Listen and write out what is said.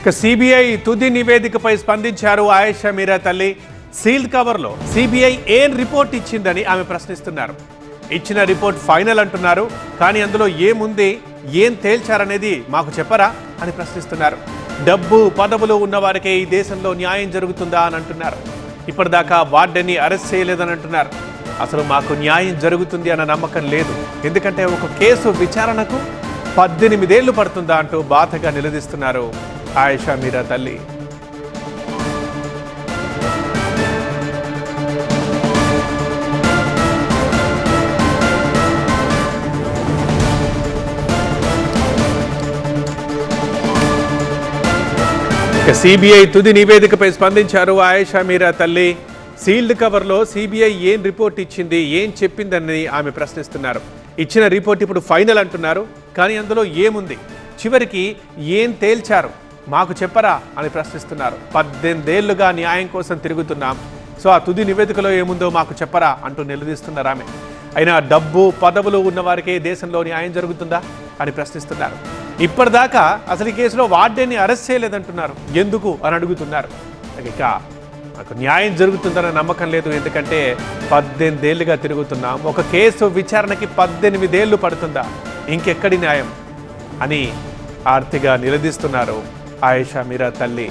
CBI తుది నివేదికపై స్పందించారు ఆయేషా మీరా తల్లి. సీల్డ్ కవర్లో సిబిఐ ఏం రిపోర్ట్ ఇచ్చిందని ఆమె ప్రశ్నిస్తున్నారు. ఇచ్చిన రిపోర్ట్ ఫైనల్ అంటున్నారు, కానీ అందులో ఏముంది, ఏం తేల్చారనేది మాకు చెప్పరా అని ప్రశ్నిస్తున్నారు. డబ్బు పదవులు ఉన్న వారికే ఈ దేశంలో న్యాయం జరుగుతుందా అని అంటున్నారు. ఇప్పటిదాకా వార్డెన్ని అరెస్ట్ చేయలేదని అంటున్నారు. అసలు మాకు న్యాయం జరుగుతుంది అన్న నమ్మకం లేదు, ఎందుకంటే ఒక కేసు విచారణకు 18 ఏళ్లు పడుతుందా అంటూ బాధగా నిలదీస్తున్నారు ఆయేషా మీరా తల్లి. సిబిఐ తుది నివేదికపై స్పందించారు ఆయేషా మీరా తల్లి. సీల్డ్ కవర్లో సిబిఐ ఏం రిపోర్ట్ ఇచ్చింది, ఏం చెప్పిందని ఆమె ప్రశ్నిస్తున్నారు. ఇచ్చిన రిపోర్ట్ ఇప్పుడు ఫైనల్ అంటున్నారు, కానీ అందులో ఏముంది, చివరికి ఏం తేల్చారు మాకు చెప్పరా అని ప్రశ్నిస్తున్నారు. 18 ఏళ్లుగా న్యాయం కోసం తిరుగుతున్నాం, సో ఆ తుది నివేదికలో ఏముందో మాకు చెప్పరా అంటూ నిలదీస్తున్నారు ఆమె. అయినా డబ్బు పదవులు ఉన్నవారికే దేశంలో న్యాయం జరుగుతుందా అని ప్రశ్నిస్తున్నారు. ఇప్పటిదాకా అసలు ఈ కేసులో వార్డెన్ని అరెస్ట్ చేయలేదంటున్నారు. ఎందుకు అని అడుగుతున్నారు. ఇక మాకు న్యాయం జరుగుతుందన్న నమ్మకం లేదు, ఎందుకంటే 18 ఏళ్లుగా తిరుగుతున్నాం, ఒక కేసు విచారణకి 18 ఏళ్లు పడుతుందా, ఇంకెక్కడి న్యాయం అని ఆర్తిగా నిలదీస్తున్నారు ఆయేషా మీరా తల్లి.